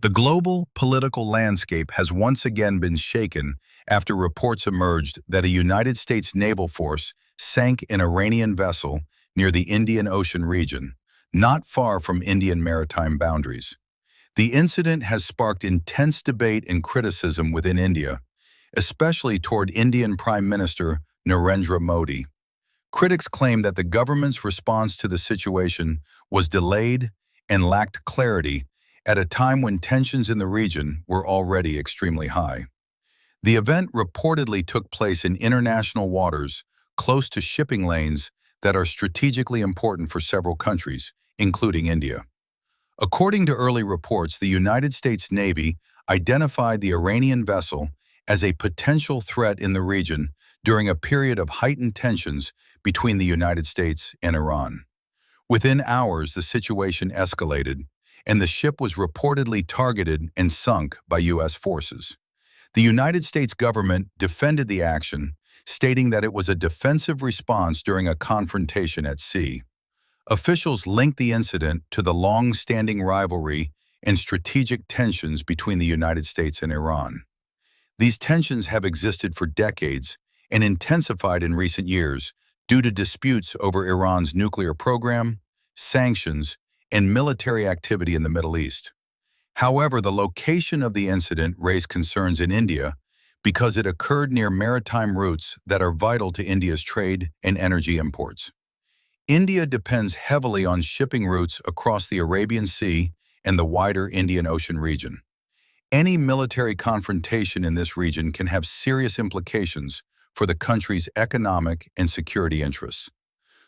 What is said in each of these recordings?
The global political landscape has once again been shaken after reports emerged that a United States naval force sank an Iranian vessel near the Indian Ocean region, not far from Indian maritime boundaries. The incident has sparked intense debate and criticism within India, especially toward Indian Prime Minister Narendra Modi. Critics claim that the government's response to the situation was delayed and lacked clarity at a time when tensions in the region were already extremely high. The event reportedly took place in international waters close to shipping lanes that are strategically important for several countries, including India. According to early reports, the United States Navy identified the Iranian vessel as a potential threat in the region during a period of heightened tensions between the United States and Iran. Within hours, the situation escalated, and the ship was reportedly targeted and sunk by U.S. forces. The United States government defended the action, stating that it was a defensive response during a confrontation at sea. Officials linked the incident to the long-standing rivalry and strategic tensions between the United States and Iran. These tensions have existed for decades and intensified in recent years due to disputes over Iran's nuclear program, sanctions, and military activity in the Middle East. However, the location of the incident raised concerns in India because it occurred near maritime routes that are vital to India's trade and energy imports. India depends heavily on shipping routes across the Arabian Sea and the wider Indian Ocean region. Any military confrontation in this region can have serious implications for the country's economic and security interests.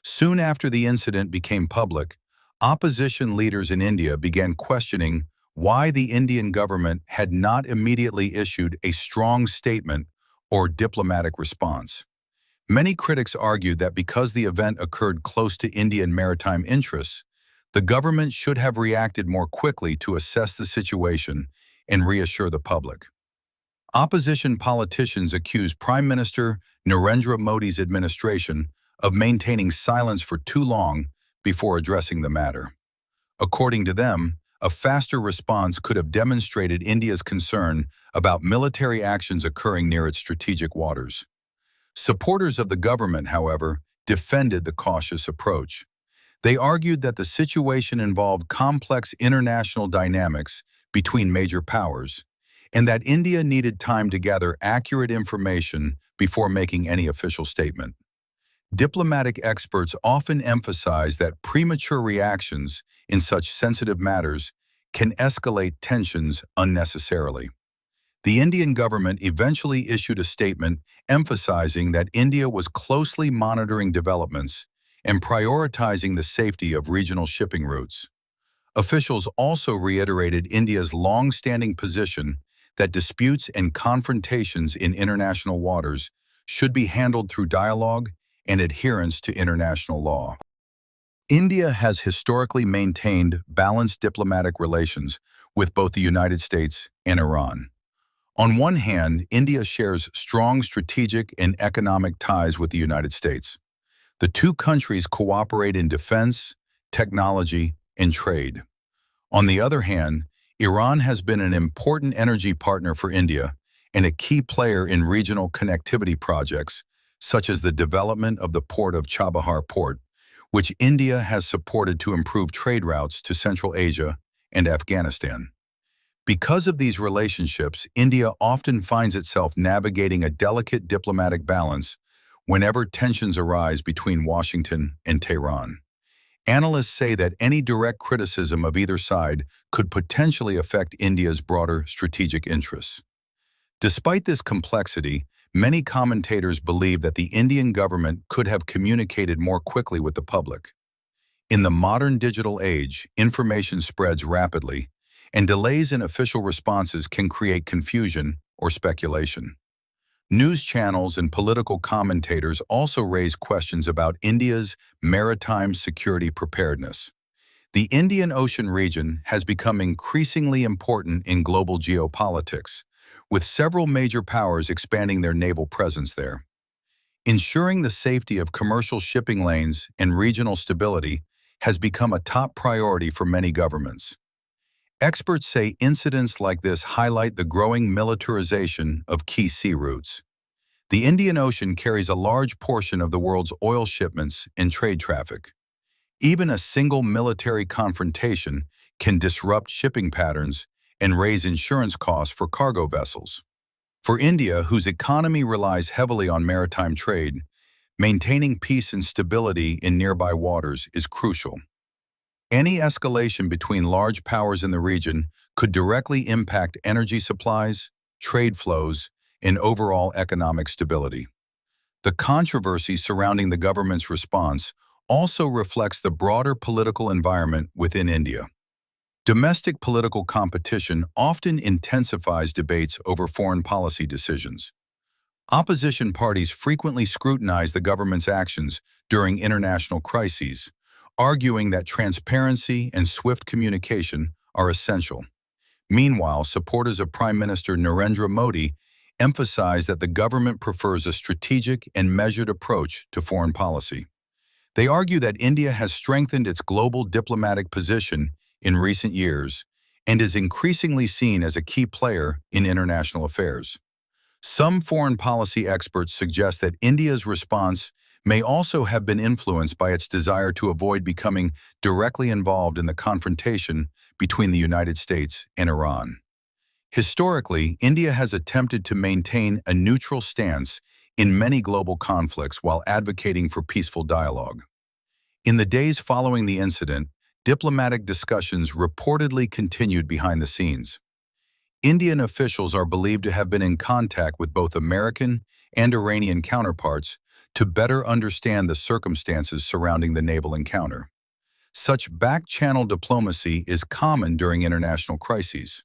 Soon after the incident became public, opposition leaders in India began questioning why the Indian government had not immediately issued a strong statement or diplomatic response. Many critics argued that because the event occurred close to Indian maritime interests, the government should have reacted more quickly to assess the situation and reassure the public. Opposition politicians accused Prime Minister Narendra Modi's administration of maintaining silence for too long before addressing the matter. According to them, a faster response could have demonstrated India's concern about military actions occurring near its strategic waters. Supporters of the government, however, defended the cautious approach. They argued that the situation involved complex international dynamics between major powers, and that India needed time to gather accurate information before making any official statement. Diplomatic experts often emphasize that premature reactions in such sensitive matters can escalate tensions unnecessarily. The Indian government eventually issued a statement emphasizing that India was closely monitoring developments and prioritizing the safety of regional shipping routes. Officials also reiterated India's long-standing position that disputes and confrontations in international waters should be handled through dialogue and adherence to international law. India has historically maintained balanced diplomatic relations with both the United States and Iran. On one hand, India shares strong strategic and economic ties with the United States. The two countries cooperate in defense, technology, and trade. On the other hand, Iran has been an important energy partner for India and a key player in regional connectivity projects, such as the development of the port of Chabahar Port, which India has supported to improve trade routes to Central Asia and Afghanistan. Because of these relationships, India often finds itself navigating a delicate diplomatic balance whenever tensions arise between Washington and Tehran. Analysts say that any direct criticism of either side could potentially affect India's broader strategic interests. Despite this complexity, many commentators believe that the Indian government could have communicated more quickly with the public. In the modern digital age, information spreads rapidly, and delays in official responses can create confusion or speculation. News channels and political commentators also raise questions about India's maritime security preparedness. The Indian Ocean region has become increasingly important in global geopolitics, with several major powers expanding their naval presence there. Ensuring the safety of commercial shipping lanes and regional stability has become a top priority for many governments. Experts say incidents like this highlight the growing militarization of key sea routes. The Indian Ocean carries a large portion of the world's oil shipments and trade traffic. Even a single military confrontation can disrupt shipping patterns and raise insurance costs for cargo vessels. For India, whose economy relies heavily on maritime trade, maintaining peace and stability in nearby waters is crucial. Any escalation between large powers in the region could directly impact energy supplies, trade flows, and overall economic stability. The controversy surrounding the government's response also reflects the broader political environment within India. Domestic political competition often intensifies debates over foreign policy decisions. Opposition parties frequently scrutinize the government's actions during international crises, arguing that transparency and swift communication are essential. Meanwhile, supporters of Prime Minister Narendra Modi emphasize that the government prefers a strategic and measured approach to foreign policy. They argue that India has strengthened its global diplomatic position in recent years and is increasingly seen as a key player in international affairs. Some foreign policy experts suggest that India's response may also have been influenced by its desire to avoid becoming directly involved in the confrontation between the United States and Iran. Historically, India has attempted to maintain a neutral stance in many global conflicts while advocating for peaceful dialogue. In the days following the incident, diplomatic discussions reportedly continued behind the scenes. Indian officials are believed to have been in contact with both American and Iranian counterparts to better understand the circumstances surrounding the naval encounter. Such back-channel diplomacy is common during international crises.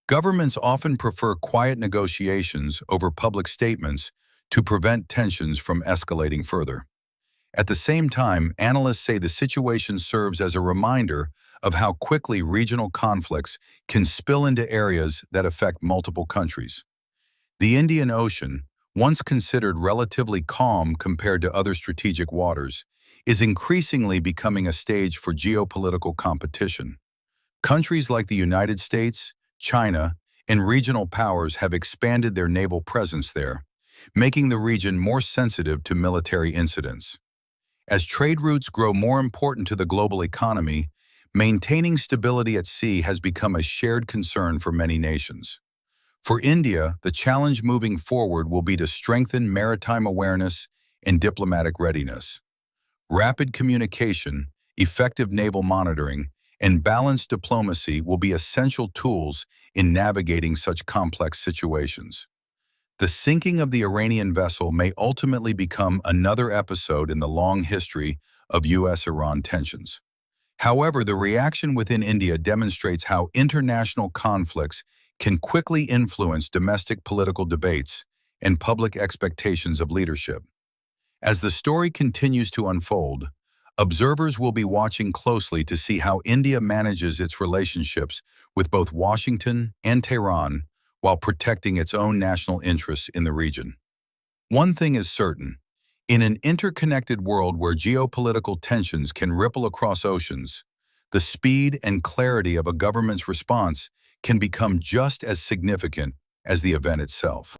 Governments often prefer quiet negotiations over public statements to prevent tensions from escalating further. At the same time, analysts say the situation serves as a reminder of how quickly regional conflicts can spill into areas that affect multiple countries. The Indian Ocean, once considered relatively calm compared to other strategic waters, is increasingly becoming a stage for geopolitical competition. Countries like the United States, China, and regional powers have expanded their naval presence there, making the region more sensitive to military incidents. As trade routes grow more important to the global economy, maintaining stability at sea has become a shared concern for many nations. For India, the challenge moving forward will be to strengthen maritime awareness and diplomatic readiness. Rapid communication, effective naval monitoring, and balanced diplomacy will be essential tools in navigating such complex situations. The sinking of the Iranian vessel may ultimately become another episode in the long history of U.S.-Iran tensions. However, the reaction within India demonstrates how international conflicts can quickly influence domestic political debates and public expectations of leadership. As the story continues to unfold, observers will be watching closely to see how India manages its relationships with both Washington and Tehran while protecting its own national interests in the region. One thing is certain: in an interconnected world where geopolitical tensions can ripple across oceans, the speed and clarity of a government's response can become just as significant as the event itself.